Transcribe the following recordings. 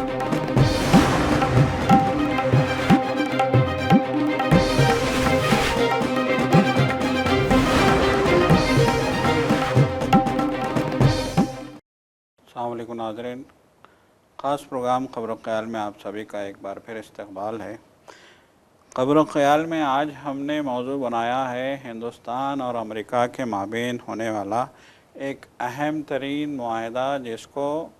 अस्सलाम वालेकुम नाज़रीन, ख़ास प्रोग्राम ख़बर ख़याल में आप सभी का एक बार फिर इस्तक़बाल है। ख़बर ख़याल में आज हमने मौजू बनाया है हिंदुस्तान और अमेरिका के माबैन होने वाला एक अहम तरीन मुआहदा, जिसको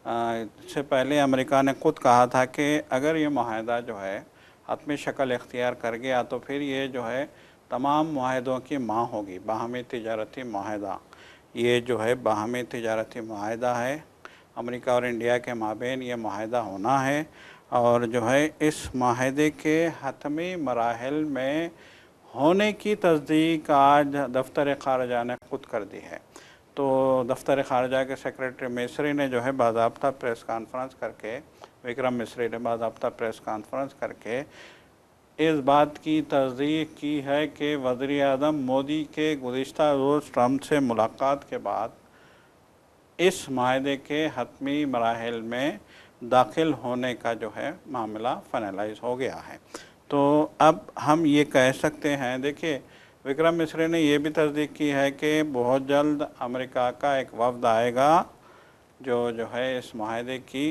इससे पहले अमेरिका ने ख़ुद कहा था कि अगर ये मुआहदा जो है हतमी शक्ल इख्तियार कर गया तो फिर ये जो है तमाम मुआहदों की माँ होगी। बाहमी तिजारती मुआहदा, ये जो है बाहमी तिजारती मुआहदा है, अमेरिका और इंडिया के माबैन ये मुआहदा होना है। और जो है इस माहदे के हतमी मराहिल में होने की तस्दीक आज दफ्तर ख़ारजा ने ख़ुद कर दी है। तो दफ्तर ख़ारजा के सेक्रेटरी मिस्री ने जो है बाज़ाब्ता प्रेस कॉन्फ्रेंस करके, विक्रम मिस्री ने बाज़ाब्ता प्रेस कॉन्फ्रेंस करके इस बात की तस्दीक की है कि वज़ीर-ए-आज़म मोदी के गुज़िश्ता रोज़ ट्रंप से मुलाकात के बाद इस माहदे के हतमी मराहिल में दाखिल होने का जो है मामला फाइनलाइज हो गया है। तो अब हम ये कह सकते हैं, देखिए विक्रम मिस्री ने यह भी तस्दीक की है कि बहुत जल्द अमेरिका का एक वफ़द आएगा जो है इस माहदे की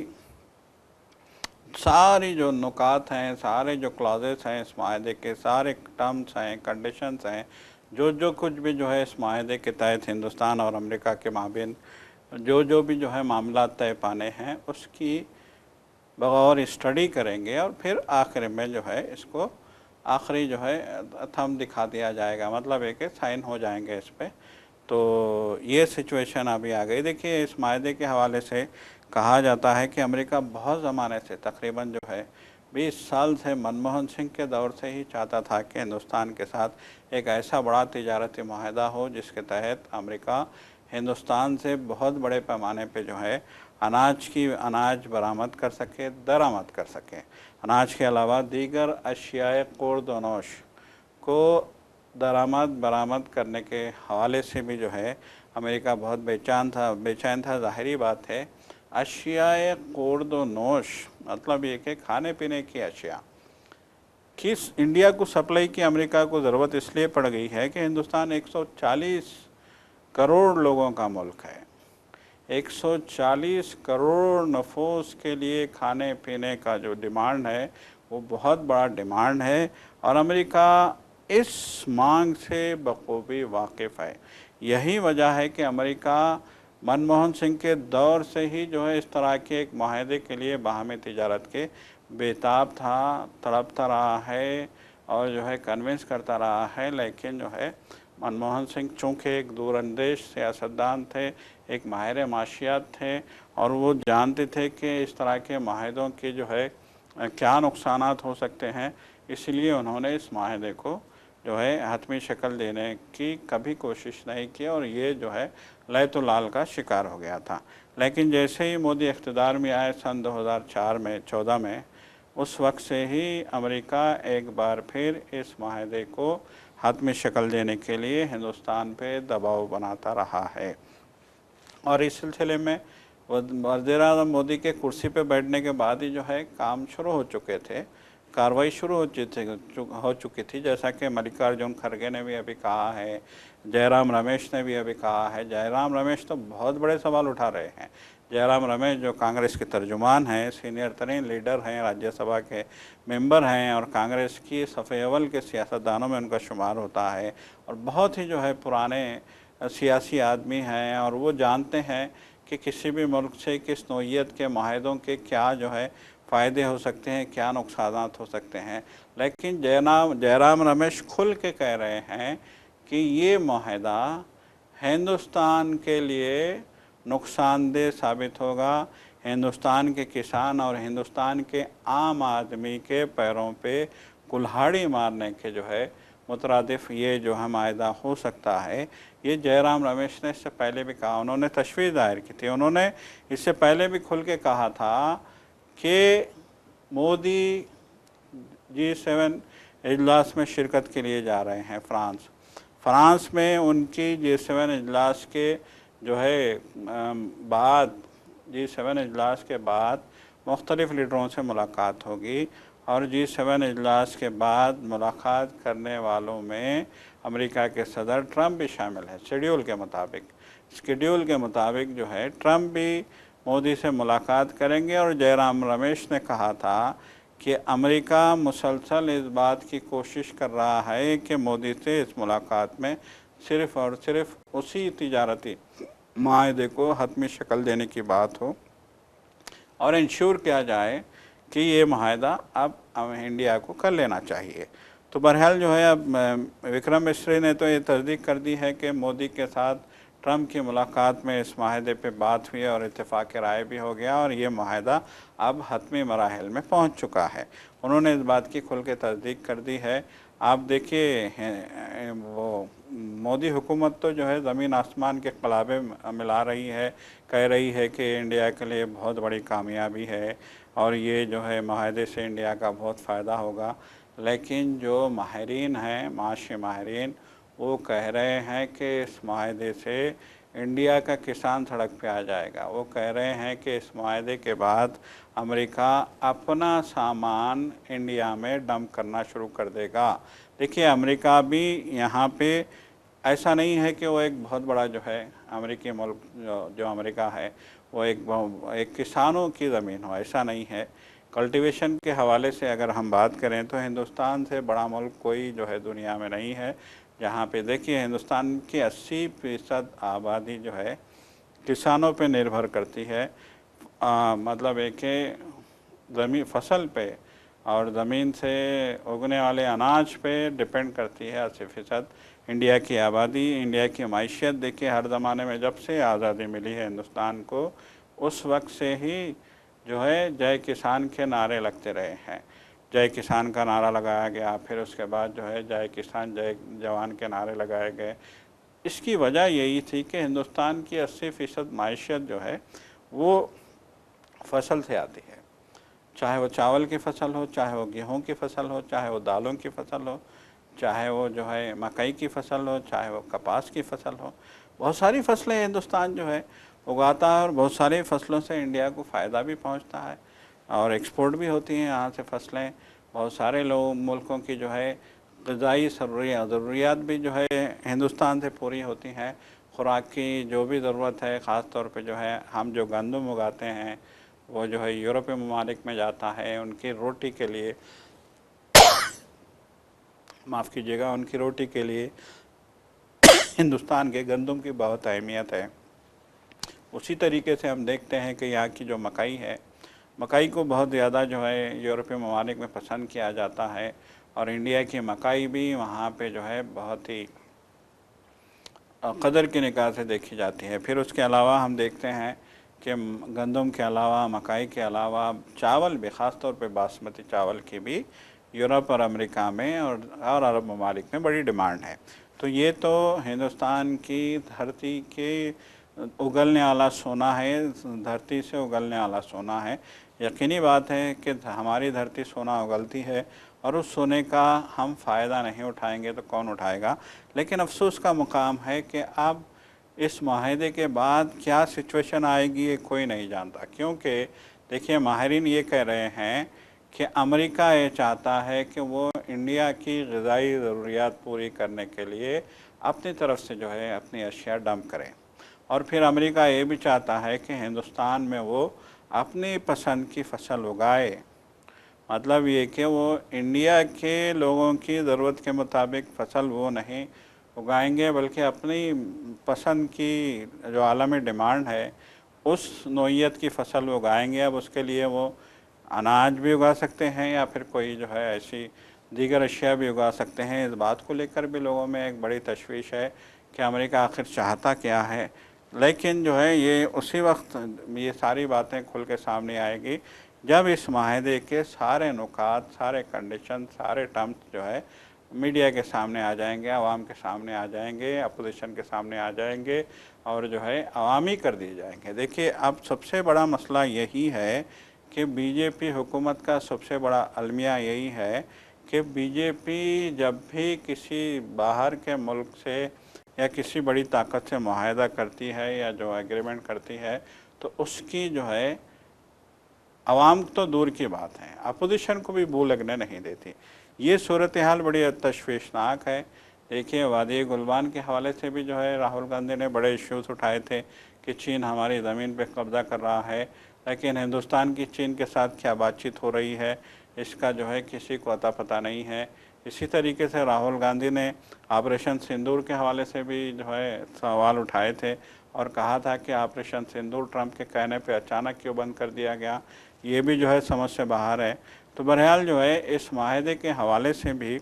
सारी जो नुकात हैं, सारे जो क्लॉजेस हैं इस माहदे के, सारे टर्म्स हैं, कंडीशंस हैं, जो कुछ भी जो है इस माहदे के तहत हिंदुस्तान और अमेरिका के माबैन जो भी जो है मामला तय पाने हैं उसकी बगौर स्टडी करेंगे और फिर आखिर में जो है इसको आखिरी जो है थंब दिखा दिया जाएगा, मतलब है कि साइन हो जाएंगे इस पर। तो ये सिचुएशन अभी आ गई। देखिए इस माहदे के हवाले से कहा जाता है कि अमेरिका बहुत ज़माने से, तकरीबन जो है 20 साल से, मनमोहन सिंह के दौर से ही चाहता था कि हिंदुस्तान के साथ एक ऐसा बड़ा तिजारती मुआहदा हो जिसके तहत अमेरिका हिंदुस्तान से बहुत बड़े पैमाने पे जो है अनाज बरामद कर सके, दरामद कर सके। अनाज के अलावा दीगर अशियाए ख़ुर्द-ओ-नोश को दरामद बरामद करने के हवाले से भी जो है अमेरिका बहुत बेचैन था। ज़ाहिरी बात है, अशियाए ख़ुर्द-ओ-नोश मतलब ये कि खाने पीने की अशिया किस इंडिया को सप्लाई की अमेरिका को ज़रूरत इसलिए पड़ गई है कि हिंदुस्तान 140 करोड़ लोगों का मुल्क है। 140 करोड़ नफूस के लिए खाने पीने का जो डिमांड है वो बहुत बड़ा डिमांड है और अमेरिका इस मांग से बखूबी वाकिफ़ है। यही वजह है कि अमेरिका मनमोहन सिंह के दौर से ही जो है इस तरह के एक माहदे के लिए बाहमी तिजारत के बेताब था, तड़पता रहा है और जो है कन्विंस करता रहा है। लेकिन जो है मनमोहन सिंह चूँकि एक दूरंदेश सियासतदान थे, एक माहिर माशियात थे और वो जानते थे कि इस तरह के माहदों के जो है क्या नुकसानात हो सकते हैं, इसलिए उन्होंने इस माहदे को जो है हतमी शक्ल देने की कभी कोशिश नहीं की और ये जो है लैतो लाल का शिकार हो गया था। लेकिन जैसे ही मोदी इक़्तिदार में आए सन 2014 में, उस वक्त से ही अमेरिका एक बार फिर इस माहदे को हतमी शक्ल देने के लिए हिंदुस्तान पे दबाव बनाता रहा है। और इस सिलसिले में वज़ीर-ए-आज़म मोदी के कुर्सी पे बैठने के बाद ही जो है काम शुरू हो चुके थे, कार्रवाई शुरू हो चुकी थी। जैसा कि मल्लिकार्जुन खड़गे ने भी अभी कहा है, जयराम रमेश ने भी अभी कहा है। जयराम रमेश तो बहुत बड़े सवाल उठा रहे हैं। जयराम रमेश जो कांग्रेस के तर्जुमान हैं, सीनियर तरीन लीडर हैं, राज्यसभा के मेंबर हैं और कांग्रेस की सफ़े अव्वल के सियासतदानों में उनका शुमार होता है और बहुत ही जो है पुराने सियासी आदमी हैं और वो जानते हैं कि किसी भी मुल्क से किस नौइयत के माहदों के क्या जो है फ़ायदे हो सकते हैं, क्या नुकसानात हो सकते हैं। लेकिन जयराम रमेश खुल के कह रहे हैं कि ये माहदा हिंदुस्तान के लिए नुकसानदेह साबित होगा, हिंदुस्तान के किसान और हिंदुस्तान के आम आदमी के पैरों पे कुल्हाड़ी मारने के जो है मुतरादिफ ये जो है माहदा हो सकता है। ये जयराम रमेश ने इससे पहले भी कहा, उन्होंने तशवीश जाहिर की थी। उन्होंने इससे पहले भी खुल के कहा था कि मोदी G7 इजलास में शिरकत के लिए जा रहे हैं फ्रांस में। उनकी G7 इजलास के जो है बाद G7 इजलास के बाद मुख्तलिफ़ लीडरों से मुलाकात होगी और G7 इजलास के बाद मुलाकात करने वालों में अमेरिका के सदर ट्रंप भी शामिल है। शेड्यूल के मुताबिक जो है ट्रंप भी मोदी से मुलाकात करेंगे और जयराम रमेश ने कहा था कि अमेरिका मुसलसल इस बात की कोशिश कर रहा है कि मोदी से इस मुलाकात में सिर्फ़ और सिर्फ उसी तिजारती माहदे को हतमी शक्ल देने की बात हो और इंश्योर किया जाए कि ये माहदा अब इंडिया को कर लेना चाहिए। तो बहरहाल जो है अब विक्रम मिस्री ने तो ये तस्दीक कर दी है कि मोदी के साथ ट्रंप की मुलाकात में इस माहदे पे बात हुई और इत्तेफाक राय भी हो गया और ये माहदा अब हतमी मराहल में पहुंच चुका है। उन्होंने इस बात की खुल के तस्दीक कर दी है। आप देखिए वो मोदी हुकूमत तो जो है ज़मीन आसमान के क़लाबे मिला रही है, कह रही है कि इंडिया के लिए बहुत बड़ी कामयाबी है और ये जो है माहदे से इंडिया का बहुत फ़ायदा होगा। लेकिन जो माहिरीन हैं, माशी माहिरीन, वो कह रहे हैं कि इस माहदे से इंडिया का किसान सड़क पे आ जाएगा। वो कह रहे हैं कि इस माहदे के बाद अमेरिका अपना सामान इंडिया में डंप करना शुरू कर देगा। देखिए अमेरिका भी यहाँ पे ऐसा नहीं है कि वो एक बहुत बड़ा जो है अमेरिकी मुल्क जो अमेरिका है वो एक किसानों की ज़मीन हो, ऐसा नहीं है। कल्टीवेशन के हवाले से अगर हम बात करें तो हिंदुस्तान से बड़ा मुल्क कोई जो है दुनिया में नहीं है। जहाँ पे देखिए हिंदुस्तान की 80% आबादी जो है किसानों पे निर्भर करती है। मतलब एक ज़मीन फसल पे और ज़मीन से उगने वाले अनाज पे डिपेंड करती है 80%। इंडिया की आबादी, इंडिया की मैशियत देखिए हर ज़माने में जब से आज़ादी मिली है हिंदुस्तान को, उस वक्त से ही जो है जय किसान के नारे लगते रहे हैं। जय किसान का नारा लगाया गया, फिर उसके बाद जो है जय किसान जय जवान के नारे लगाए गए। इसकी वजह यही थी कि हिंदुस्तान की 80% मैशियत जो है वो फसल से आती है, चाहे वो चावल की फसल हो, चाहे वो गेहूं की फसल हो, चाहे वो दालों की फसल हो, चाहे वो जो है मकई की फसल हो, चाहे वो कपास की फसल हो। बहुत सारी फसलें हिंदुस्तान जो है उगाता है और बहुत सारी फसलों से इंडिया को फ़ायदा भी पहुंचता है और एक्सपोर्ट भी होती हैं यहाँ से फसलें। बहुत सारे लोग मुल्कों की जो है ग़िज़ाई ज़रूरियात भी जो है हिंदुस्तान से पूरी होती हैं। खुराक की जो भी ज़रूरत है, ख़ास तौर पे जो है हम जो गंदम उगाते हैं वो जो है यूरोपीय ममालिक में जाता है। उनकी रोटी के लिए माफ़ कीजिएगा, उनकी रोटी के लिए हिंदुस्तान के गंदम की बहुत अहमियत है। उसी तरीके से हम देखते हैं कि यहाँ की जो मकई है, मकई को बहुत ज़्यादा जो है यूरोपीय ममालिक में पसंद किया जाता है और इंडिया की मकई भी वहाँ पे जो है बहुत ही कदर की निगाह से देखी जाती है। फिर उसके अलावा हम देखते हैं कि गंदम के अलावा, मकई के अलावा चावल भी, ख़ास तौर पे बासमती चावल की भी यूरोप और अमेरिका में और अरब ममालिक में बड़ी डिमांड है। तो ये तो हिंदुस्तान की धरती के उगलने वाला सोना है, धरती से उगलने वाला सोना है। यकीनी बात है कि हमारी धरती सोना उगलती है और उस सोने का हम फ़ायदा नहीं उठाएंगे तो कौन उठाएगा। लेकिन अफसोस का मुकाम है कि अब इस माहदे के बाद क्या सिचुएशन आएगी ये कोई नहीं जानता, क्योंकि देखिए माहिरीन ये कह रहे हैं कि अमेरिका ये चाहता है कि वो इंडिया की ग़िज़ाई ज़रूरियात पूरी करने के लिए अपनी तरफ से जो है अपनी अशिया डंप करें और फिर अमेरिका ये भी चाहता है कि हिंदुस्तान में वो अपनी पसंद की फसल उगाए। मतलब ये कि वो इंडिया के लोगों की ज़रूरत के मुताबिक फसल वो नहीं उगाएंगे बल्कि अपनी पसंद की जो आलमी डिमांड है उस नौइयत की फसल उगाएंगे। अब उसके लिए वो अनाज भी उगा सकते हैं या फिर कोई जो है ऐसी दीगर अशिया भी उगा सकते हैं। इस बात को लेकर भी लोगों में एक बड़ी तशवीश है कि अमेरिका आखिर चाहता क्या है। लेकिन जो है ये उसी वक्त ये सारी बातें खुल के सामने आएगी जब इस माहदे के सारे नुकात, सारे कंडीशन, सारे टर्म्स जो है मीडिया के सामने आ जाएंगे, आवाम के सामने आ जाएंगे, अपोजिशन के सामने आ जाएंगे और जो है अवामी कर दिए जाएंगे। देखिए अब सबसे बड़ा मसला यही है कि बीजेपी हुकूमत का सबसे बड़ा अलमिया यही है कि बीजेपी जब भी किसी बाहर के मुल्क से या किसी बड़ी ताकत से मुआहदा करती है या जो एग्रीमेंट करती है तो उसकी जो है आवाम तो दूर की बात है, अपोजिशन को भी बू लगने नहीं देती। ये सूरत हाल बड़ी तशवीशनाक है। देखिए, वादी गुलबान के हवाले से भी जो है राहुल गांधी ने बड़े इश्यूज़ उठाए थे कि चीन हमारी ज़मीन पे कब्ज़ा कर रहा है, लेकिन हिंदुस्तान की चीन के साथ क्या बातचीत हो रही है इसका जो है किसी को अता पता नहीं है। इसी तरीके से राहुल गांधी ने ऑपरेशन सिंदूर के हवाले से भी जो है सवाल उठाए थे और कहा था कि ऑपरेशन सिंदूर ट्रंप के कहने पे अचानक क्यों बंद कर दिया गया, ये भी जो है समझ से बाहर है। तो बहरहाल जो है इस माहदे के हवाले से भी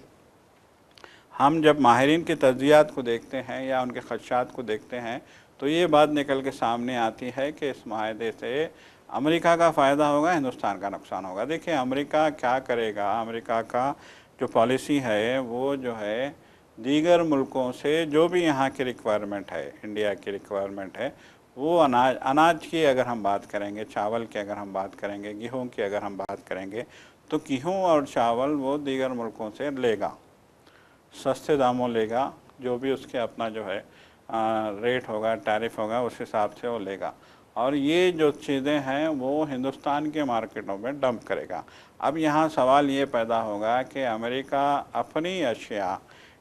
हम जब माहिरीन की तज्ज़ियात को देखते हैं या उनके ख़दशात को देखते हैं तो ये बात निकल के सामने आती है कि इस माहदे से अमेरिका का फ़ायदा होगा, हिंदुस्तान का नुकसान होगा। देखिए, अमेरिका क्या करेगा, अमेरिका का जो पॉलिसी है वो जो है दीगर मुल्कों से जो भी यहाँ की रिक्वायरमेंट है, इंडिया की रिक्वायरमेंट है, वो अनाज की अगर हम बात करेंगे, चावल की अगर हम बात करेंगे, गेहूँ की अगर हम बात करेंगे, तो गेहूँ और चावल वो दीगर मुल्कों से लेगा, सस्ते दामों लेगा। जो भी उसके अपना जो है रेट होगा, टैरिफ होगा, उस हिसाब से वो लेगा और ये जो चीज़ें हैं वो हिंदुस्तान के मार्केटों में डंप करेगा। अब यहाँ सवाल ये पैदा होगा कि अमेरिका अपनी अशिया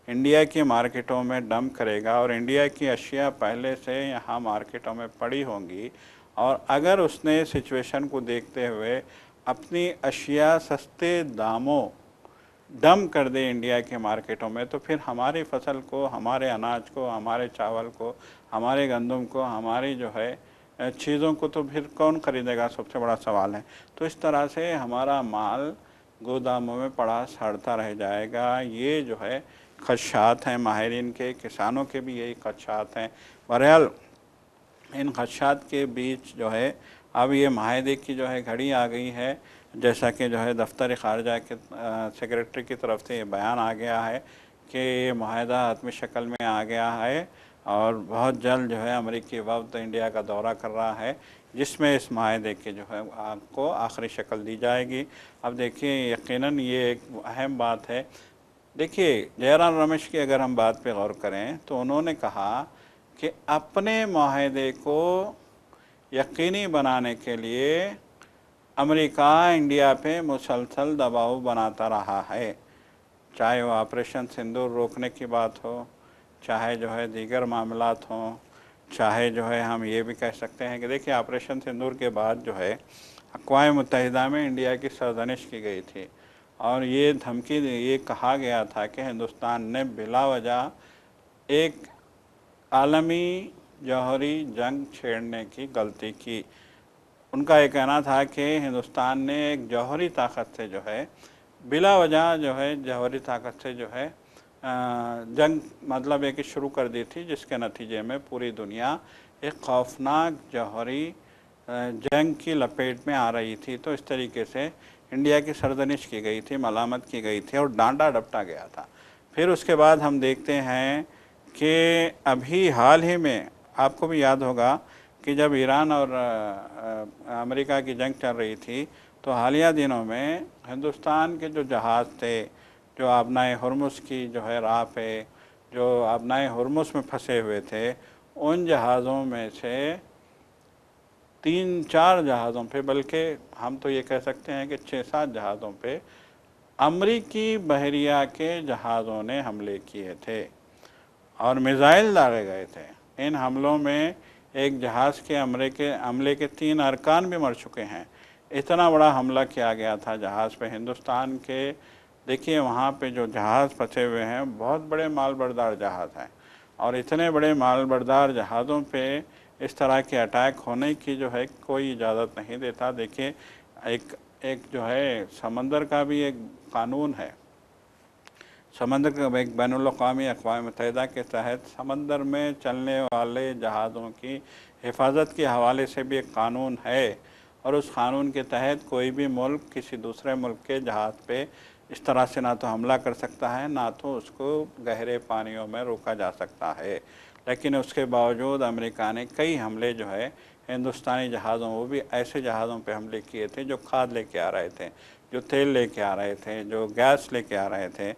इंडिया की मार्केटों में डंप करेगा और इंडिया की अशिया पहले से यहाँ मार्केटों में पड़ी होंगी और अगर उसने सिचुएशन को देखते हुए अपनी अशिया सस्ते दामों डम कर दे इंडिया के मार्केटों में, तो फिर हमारी फसल को, हमारे अनाज को, हमारे चावल को, हमारे गंदम को, हमारी जो है चीज़ों को तो फिर कौन ख़रीदेगा, सबसे बड़ा सवाल है। तो इस तरह से हमारा माल गोदामों में पड़ा सड़ता रह जाएगा। ये जो है खदशात हैं माहिरीन के, किसानों के भी यही खदशात हैं। बहरहाल इन खदशात के बीच जो है अब ये माहदे की जो है घड़ी आ गई है। जैसा कि जो है दफ्तर ख़ारजा के सेक्रेटरी की तरफ से ये बयान आ गया है कि ये माहदा हतमी शक्ल में आ गया है और बहुत जल्द जो है अमेरिकी वफ़द इंडिया का दौरा कर रहा है, जिसमें इस माहदे के जो है आपको आखिरी शक्ल दी जाएगी। अब देखिए, यकीनन ये एक अहम बात है। देखिए, जयराम रमेश की अगर हम बात पे गौर करें तो उन्होंने कहा कि अपने माहदे को यकीनी बनाने के लिए अमेरिका इंडिया पे मुसलसल दबाव बनाता रहा है, चाहे वो ऑपरेशन सिंदूर रोकने की बात हो, चाहे जो है दीगर मामलात हों, चाहे जो है हम ये भी कह सकते हैं कि देखिए ऑपरेशन सिंदूर के बाद जो है अक़वाम मुत्तहिदा में इंडिया की सरज़निश की गई थी और ये धमकी ये कहा गया था कि हिंदुस्तान ने बिला वजह एक आलमी जौहरी जंग छेड़ने की गलती की। उनका ये कहना था कि हिंदुस्तान ने एक जौहरी ताकत से जो है बिला वजह जो है जौहरी ताकत से जो है जंग मतलब एक शुरू कर दी थी, जिसके नतीजे में पूरी दुनिया एक खौफनाक जौहरी जंग की लपेट में आ रही थी। तो इस तरीके से इंडिया की सरजनिश की गई थी, मलामत की गई थी और डांटा डपटा गया था। फिर उसके बाद हम देखते हैं कि अभी हाल ही में आपको भी याद होगा कि जब ईरान और अमेरिका की जंग चल रही थी तो हालिया दिनों में हिंदुस्तान के जो जहाज़ थे, जो आबनाए हुर्मुस की जो है राह पे जो आबनाए हुर्मुस में फंसे हुए थे, उन जहाज़ों में से 3-4 जहाज़ों पे, बल्कि हम तो ये कह सकते हैं कि 6-7 जहाज़ों पे अमरीकी बहरिया के जहाज़ों ने हमले किए थे और मिज़ाइल दागे गए थे। इन हमलों में एक जहाज़ के हमले के 3 अरकान भी मर चुके हैं। इतना बड़ा हमला किया गया था जहाज़ पे हिंदुस्तान के। देखिए, वहाँ पे जो जहाज़ फंसे हुए हैं बहुत बड़े माल बरदार जहाज़ हैं और इतने बड़े माल बरदार जहाज़ों पे इस तरह के अटैक होने की जो है कोई इजाज़त नहीं देता। देखिए, एक जो है समंदर का भी एक कानून है, समंदर का एक बैनुल-अक़वामी अक़वाम मुत्तहिदा के तहत समंदर में चलने वाले जहाज़ों की हिफाजत के हवाले से भी एक कानून है और उस कानून के तहत कोई भी मुल्क किसी दूसरे मुल्क के जहाज़ पे इस तरह से ना तो हमला कर सकता है, ना तो उसको गहरे पानियों में रोका जा सकता है। लेकिन उसके बावजूद अमेरिका ने कई हमले जो है हिंदुस्तानी जहाज़ों, वो भी ऐसे जहाज़ों पे हमले किए थे जो खाद लेके आ रहे थे, जो तेल लेके आ रहे थे, जो गैस लेके आ रहे थे।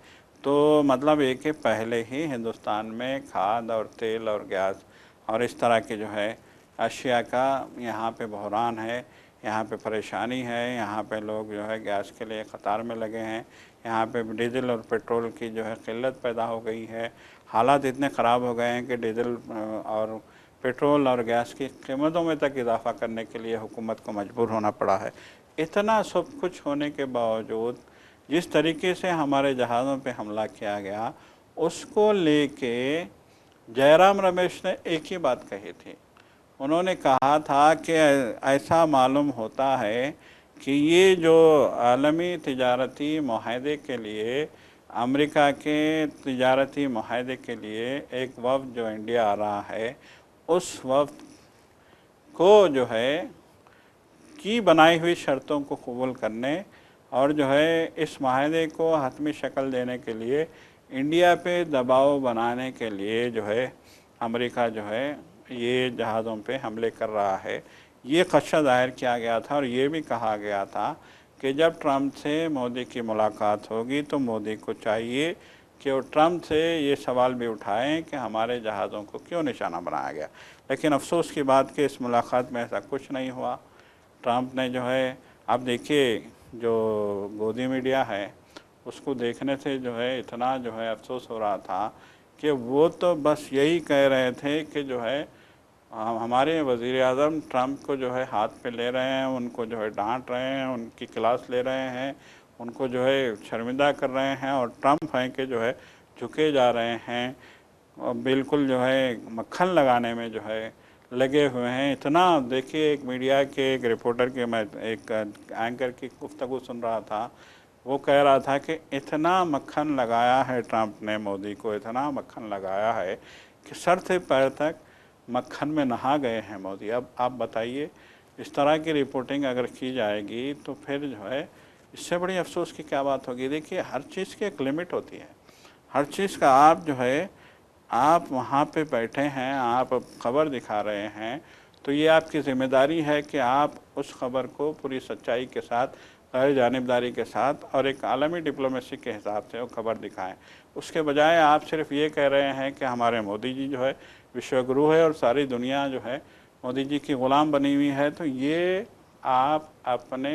तो मतलब ये कि पहले ही हिंदुस्तान में खाद और तेल और गैस और इस तरह के जो है अशिया का यहाँ पे बहरान है। यहाँ पे परेशानी है, यहाँ पे लोग जो है गैस के लिए कतार में लगे हैं, यहाँ पे डीजल और पेट्रोल की जो है किल्लत पैदा हो गई है, हालात इतने ख़राब हो गए हैं कि डीजल और पेट्रोल और गैस की कीमतों में तक इजाफ़ा करने के लिए हुकूमत को मजबूर होना पड़ा है। इतना सब कुछ होने के बावजूद जिस तरीके से हमारे जहाज़ों पे हमला किया गया, उसको लेके जयराम रमेश ने एक ही बात कही थी। उन्होंने कहा था कि ऐसा मालूम होता है कि ये जो आलमी तिजारती माहदे के लिए, अमेरिका के तिजारती माहदे के लिए एक वफ़द जो इंडिया आ रहा है, उस वफ़द को जो है की बनाई हुई शर्तों को कबूल करने और जो है इस माहदे को हतमी शक्ल देने के लिए इंडिया पे दबाव बनाने के लिए जो है अमेरिका जो है ये जहाज़ों पे हमले कर रहा है, ये खदशा ज़ाहिर किया गया था। और ये भी कहा गया था कि जब ट्रंप से मोदी की मुलाकात होगी तो मोदी को चाहिए कि वो ट्रंप से ये सवाल भी उठाएं कि हमारे जहाज़ों को क्यों निशाना बनाया गया। लेकिन अफसोस की बात कि इस मुलाकात में ऐसा कुछ नहीं हुआ। ट्रंप ने जो है, आप देखिए जो गोदी मीडिया है उसको देखने से जो है इतना जो है अफसोस हो रहा था कि वो तो बस यही कह रहे थे कि जो है हमारे वज़ीर आज़म ट्रंप को जो है हाथ पे ले रहे हैं, उनको जो है डांट रहे हैं, उनकी क्लास ले रहे हैं, उनको जो है शर्मिंदा कर रहे हैं, और ट्रंप हैं कि जो है झुके जा रहे हैं और बिल्कुल जो है मक्खन लगाने में जो है लगे हुए हैं। इतना देखिए, एक मीडिया के एक रिपोर्टर के, मैं एक एंकर की गुफ्तगू सुन रहा था, वो कह रहा था कि इतना मक्खन लगाया है ट्रंप ने मोदी को, इतना मक्खन लगाया है कि सर से पैर तक मक्खन में नहा गए हैं मोदी। अब आप बताइए, इस तरह की रिपोर्टिंग अगर की जाएगी तो फिर जो है इससे बड़ी अफसोस की क्या बात होगी। देखिए, हर चीज़ की एक लिमिट होती है, हर चीज़ का। आप जो है आप वहाँ पे बैठे हैं, आप खबर दिखा रहे हैं, तो ये आपकी ज़िम्मेदारी है कि आप उस खबर को पूरी सच्चाई के साथ, गैर जानिबदारी के साथ और एक आलमी डिप्लोमेसी के हिसाब से वो खबर दिखाएं। उसके बजाय आप सिर्फ ये कह रहे हैं कि हमारे मोदी जी जो है विश्वगुरु है और सारी दुनिया जो है मोदी जी की ग़ुलाम बनी हुई है, तो ये आप अपने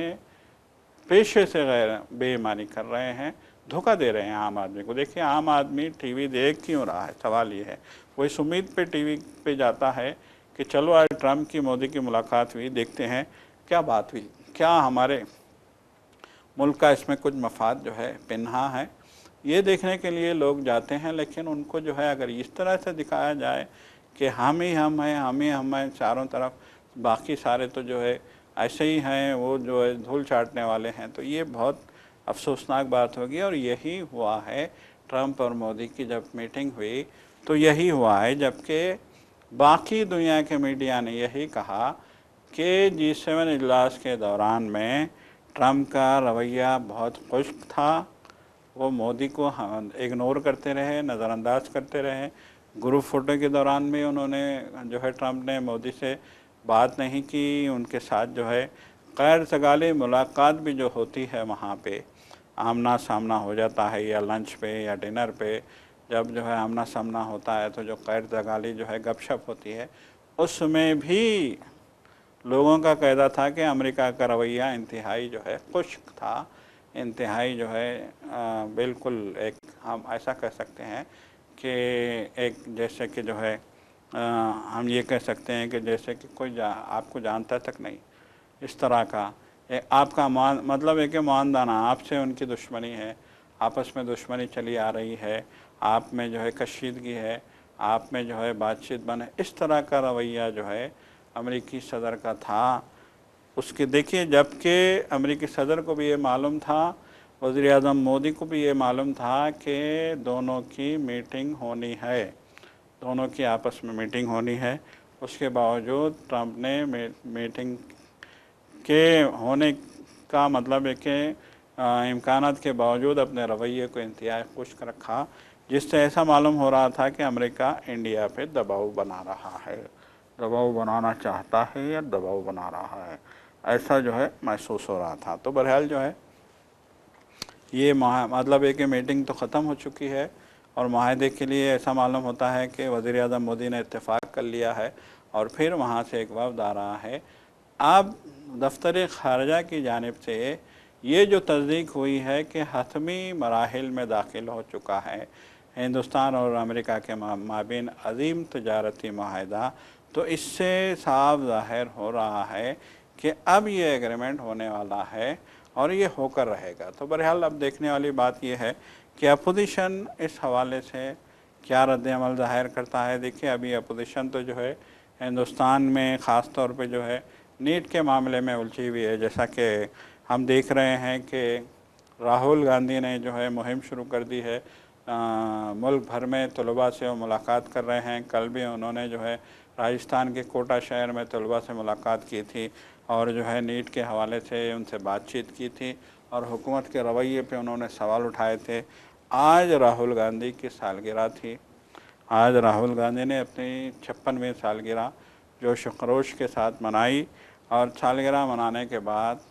पेशे से गैर बेईमानी कर रहे हैं, धोखा दे रहे हैं आम आदमी को। देखिए, आम आदमी टीवी देख क्यों रहा है, सवाल ये है। वो इस उम्मीद पे टीवी पे जाता है कि चलो आज ट्रंप की मोदी की मुलाकात हुई, देखते हैं क्या बात हुई, क्या हमारे मुल्क का इसमें कुछ मफाद जो है पिन्हा है, ये देखने के लिए लोग जाते हैं। लेकिन उनको जो है अगर इस तरह से दिखाया जाए कि हम ही हम हैं, हम ही हम हैं चारों तरफ, बाकी सारे तो जो है ऐसे ही हैं, वो जो है धूल चाटने वाले हैं, तो ये बहुत अफसोसनाक बात होगी। और यही हुआ है, ट्रंप और मोदी की जब मीटिंग हुई तो यही हुआ है, जबकि बाकी दुनिया के मीडिया ने यही कहा कि G7 इजलास के दौरान में ट्रंप का रवैया बहुत खुश्क था, वो मोदी को इग्नोर करते रहे, नज़रअंदाज करते रहे। ग्रुप फोटो के दौरान भी उन्होंने जो है ट्रंप ने मोदी से बात नहीं की, उनके साथ जो है गैर सगाली मुलाकात भी जो होती है वहाँ पे आमना सामना हो जाता है, या लंच पे या डिनर पे जब जो है आमना सामना होता है तो जो गैर सगाली जो है गपशप होती है, उसमें भी लोगों का कहना था कि अमेरिका का रवैया इंतहाई जो है खुश्क था, इंतहाई जो है बिल्कुल एक, हम ऐसा कह सकते हैं कि एक जैसे कि जो है हम ये कह सकते हैं कि जैसे कि कोई आपको जानता तक नहीं, इस तरह का आपका मतलब है कि मानदाना, आपसे उनकी दुश्मनी है, आपस में दुश्मनी चली आ रही है, आप में जो है कशीदगी है, आप में जो है बातचीत बने, इस तरह का रवैया जो है अमेरिकी सदर का था। उसके देखिए, जबकि अमेरिकी सदर को भी ये मालूम था, वज़ीर आज़म मोदी को भी ये मालूम था कि दोनों की मीटिंग होनी है, दोनों की आपस में मीटिंग होनी है, उसके बावजूद ट्रंप ने मीटिंग के होने का मतलब है कि इम्कानात के बावजूद अपने रवैये को इंतहाई खुश्क रखा, जिससे ऐसा मालूम हो रहा था कि अमेरिका इंडिया पे दबाव बना रहा है, दबाव बनाना चाहता है या दबाव बना रहा है, ऐसा जो है महसूस हो रहा था। तो बहरहाल जो है ये मतलब है कि मीटिंग तो ख़त्म हो चुकी है और माहदे के लिए ऐसा मालूम होता है कि वज़ीर आज़म मोदी ने इत्तेफाक कर लिया है और फिर वहाँ से एक वफ़द आ रहा है। अब दफ्तर ख़ारजा की जानिब से ये जो तस्दीक हुई है कि हतमी मराहिल में दाखिल हो चुका है हिंदुस्तान और अमेरिका के माबीन अजीम तजारती माहिदा, तो इससे साफ ज़ाहिर हो रहा है कि अब ये एग्रीमेंट होने वाला है और ये होकर रहेगा। तो बहरहाल अब देखने वाली बात यह है कि अपोजिशन इस हवाले से क्या रद्द-ए-अमल ज़ाहिर करता है। देखिए, अभी अपोजिशन तो जो है हिंदुस्तान में ख़ास तौर पे जो है नीट के मामले में उलझी हुई है। जैसा कि हम देख रहे हैं कि राहुल गांधी ने जो है मुहिम शुरू कर दी है, मुल्क भर में तलबा से वो मुलाकात कर रहे हैं। कल भी उन्होंने जो है राजस्थान के कोटा शहर में तलबा से मुलाकात की थी और जो है नीट के हवाले से उनसे बातचीत की थी और हुकूमत के रवैये पे उन्होंने सवाल उठाए थे। आज राहुल गांधी की सालगिरह थी। आज राहुल गांधी ने अपनी 56वीं सालगिरह जोश व खरोश के साथ मनाई और सालगिरह मनाने के बाद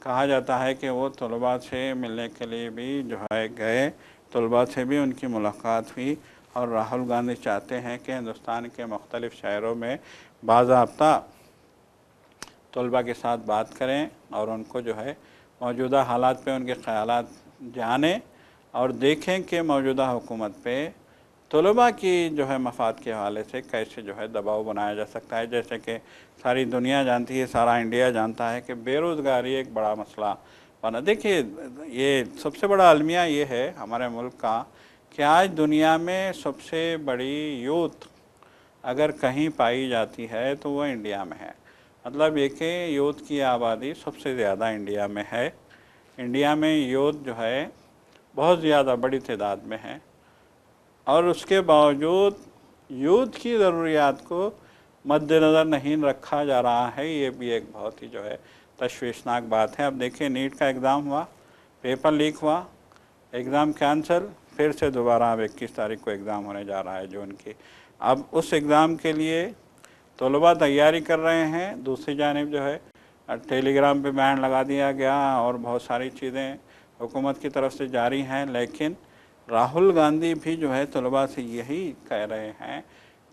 कहा जाता है कि वो तलबा से मिलने के लिए भी जो है गए, तलबा से भी उनकी मुलाकात हुई और राहुल गांधी चाहते हैं कि हिंदुस्तान के मुख्तलिफ़ शहरों में बाज़ाब्ता तलबा के साथ बात करें और उनको जो है मौजूदा हालात पे उनके ख़यालात जानें और देखें कि मौजूदा हुकूमत पे तलबा की जो है मफाद के हवाले से कैसे जो है दबाव बनाया जा सकता है। जैसे कि सारी दुनिया जानती है, सारा इंडिया जानता है कि बेरोज़गारी एक बड़ा मसला बना। देखिए, ये सबसे बड़ा अलमिया ये है हमारे मुल्क का कि आज दुनिया में सबसे बड़ी यूथ अगर कहीं पाई जाती है तो वह इंडिया में है। मतलब ये कि यूथ की आबादी सबसे ज़्यादा इंडिया में है। इंडिया में यूथ जो है बहुत ज़्यादा बड़ी तादाद में है और उसके बावजूद यूथ की ज़रूरियात को मद्देनज़र नहीं रखा जा रहा है। ये भी एक बहुत ही जो है तशवीशनाक बात है। अब देखिए, नीट का एग्ज़ाम हुआ, पेपर लीक हुआ, एग्ज़ाम कैंसिल, फिर से दोबारा अब 21 तारीख को एग्ज़ाम होने जा रहा है जून की। अब उस एग्ज़ाम के लिए तलबा तैयारी कर रहे हैं, दूसरी जानिब जो है टेलीग्राम पे बैन लगा दिया गया और बहुत सारी चीज़ें हुकूमत की तरफ से जारी हैं। लेकिन राहुल गांधी भी जो है तलबा से यही कह रहे हैं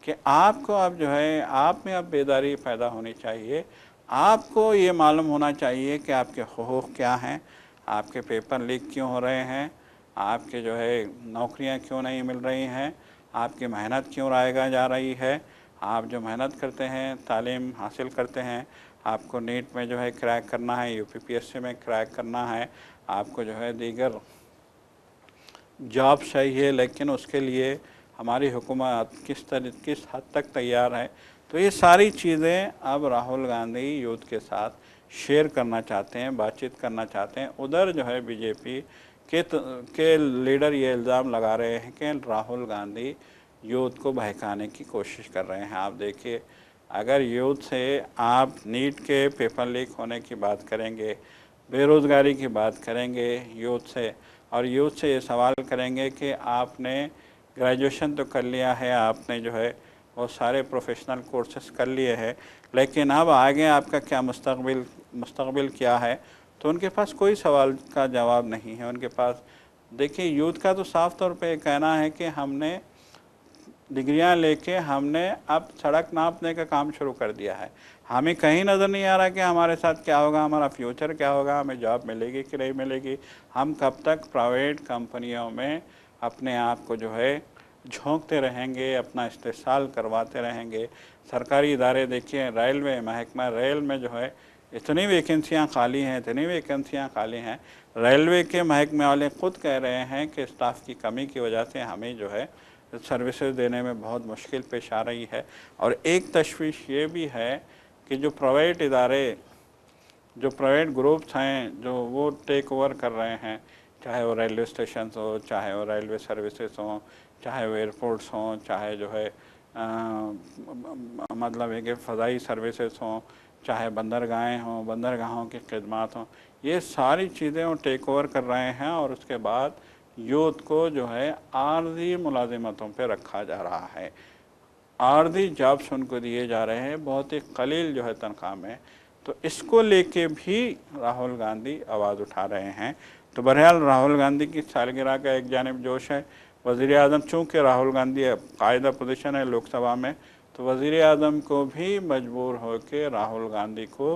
कि आपको अब जो है आप में अब बेदारी पैदा होनी चाहिए। आपको ये मालूम होना चाहिए कि आपके हुकूक़ क्या हैं, आपके पेपर लीक क्यों हो रहे हैं, आपके जो है नौकरियां क्यों नहीं मिल रही हैं, आपकी मेहनत क्यों रायगा जा रही है। आप जो मेहनत करते हैं, तालीम हासिल करते हैं, आपको नीट में जो है क्रैक करना है, यूपीपीएससी में क्रैक करना है, आपको जो है दीगर जॉब चाहिए, लेकिन उसके लिए हमारी हुकूमत किस हद तक तैयार है। तो ये सारी चीज़ें अब राहुल गांधी यूथ के साथ शेयर करना चाहते हैं, बातचीत करना चाहते हैं। उधर जो है बीजेपी के लीडर ये इल्ज़ाम लगा रहे हैं कि राहुल गांधी यूथ को बहकाने की कोशिश कर रहे हैं। आप देखिए, अगर यूथ से आप नीट के पेपर लीक होने की बात करेंगे, बेरोज़गारी की बात करेंगे यूथ से, और यूथ से ये सवाल करेंगे कि आपने ग्रेजुएशन तो कर लिया है, आपने जो है वो सारे प्रोफेशनल कोर्सेस कर लिए हैं, लेकिन अब आगे आपका क्या मुस्तकबिल क्या है, तो उनके पास कोई सवाल का जवाब नहीं है उनके पास। देखिए, यूथ का तो साफ़ तौर पे कहना है कि हमने डिग्रियां लेके हमने अब सड़क नापने का काम शुरू कर दिया है। हमें कहीं नज़र नहीं आ रहा कि हमारे साथ क्या होगा, हमारा फ्यूचर क्या होगा, हमें जॉब मिलेगी कि नहीं मिलेगी, हम कब तक प्राइवेट कंपनियों में अपने आप को जो है झोंकते रहेंगे, अपना इस्तेसाल करवाते रहेंगे। सरकारी इदारे देखिए, रेलवे महकमा रेल में जो है इतनी वैकेंसियाँ खाली हैं, इतनी वैकेंसियाँ खाली हैं। रेलवे के महकमे वाले ख़ुद कह रहे हैं कि स्टाफ की कमी की वजह से हमें जो है सर्विसेज देने में बहुत मुश्किल पेश आ रही है। और एक तशवीश ये भी है कि जो प्राइवेट इदारे, जो प्राइवेट ग्रुप्स हैं, जो वो टेक ओवर कर रहे हैं, चाहे वो रेलवे स्टेशन हो, चाहे वो रेलवे सर्विसेज हों, चाहे वो एयरपोर्ट्स हों, चाहे जो है मतलब है कि फ़ज़ाई सर्विसेज हों, चाहे बंदरगाहें हों, बंदरगाहों की खिदमत हों, ये सारी चीज़ें वो टेक ओवर कर रहे हैं। और उसके बाद यूथ को जो है आर्जी मुलाजिमतों पे रखा जा रहा है, आर्जी जॉब्स उनको दिए जा रहे हैं बहुत ही कलील जो है तनख्वाह में। तो इसको लेके भी राहुल गांधी आवाज़ उठा रहे हैं। तो बहरहाल राहुल गांधी की सालगिरह का एक जानिब जोश है, वज़ीर आज़म चूँकि राहुल गांधी कायदा पोजीशन है लोकसभा में, तो वज़ीर आज़म को भी मजबूर होकर राहुल गांधी को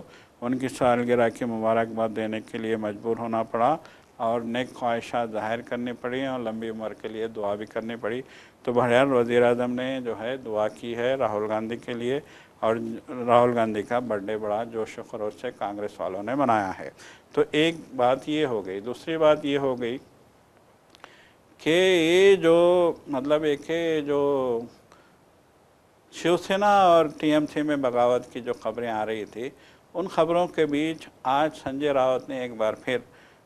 उनकी सालगिरह की मुबारकबाद देने के लिए मजबूर होना पड़ा और नेक ख्वाहिशात ज़ाहिर करनी पड़ी और लंबी उम्र के लिए दुआ भी करनी पड़ी। तो बहरहाल वज़ीर आज़म ने जो है दुआ की है राहुल गांधी के लिए और राहुल गांधी का बर्थडे बड़ा जोश व खरोश से कांग्रेस वालों ने मनाया है। तो एक बात ये हो गई। दूसरी बात ये हो गई कि ये जो मतलब एक है जो शिवसेना और टीएमसी में बगावत की जो खबरें आ रही थी, उन खबरों के बीच आज संजय राउत ने एक बार फिर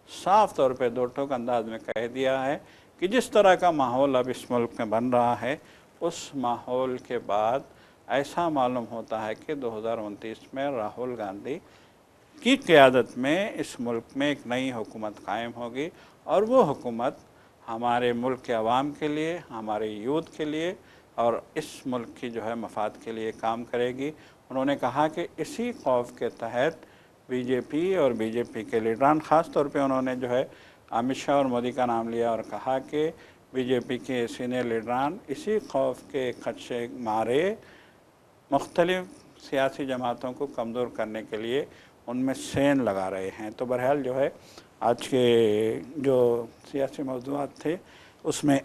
साफ तौर पे दो टोक अंदाज में कह दिया है कि जिस तरह का माहौल अब इस मुल्क में बन रहा है, उस माहौल के बाद ऐसा मालूम होता है कि 2029 में राहुल गांधी की क़यादत में इस मुल्क में एक नई हुकूमत कायम होगी और वो हुकूमत हमारे मुल्क के अवाम के लिए, हमारे यूथ के लिए और इस मुल्क की जो है मफाद के लिए काम करेगी। उन्होंने कहा कि इसी खौफ के तहत बीजेपी और बीजेपी के लीडरान, ख़ास तौर पे उन्होंने जो है अमित शाह और मोदी का नाम लिया और कहा कि बीजेपी के सीनियर लीडरान इसी खौफ के खदशे मारे मुख्तलिफ़ सियासी जमातों को कमज़ोर करने के लिए उनमें सेंध लगा रहे हैं। तो बहरहाल जो है आज के जो सियासी मौज़ूआत थे उसमें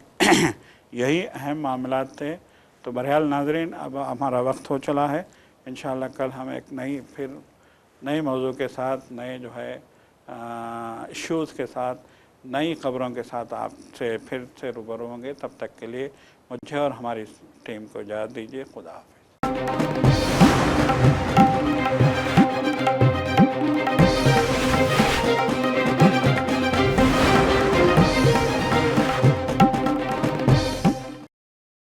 यही अहम मामलात थे। तो बहरहाल नाज़रीन, अब हमारा वक्त हो चला है। इंशाअल्लाह कल हम एक नए मौजू के साथ, नए जो है इश्यूज़ के साथ, नई खबरों के साथ आपसे फिर से रूबरू होंगे। तब तक के लिए मुझे और हमारी टीम को इजाज़त दीजिए। खुदा हाफ़िज़।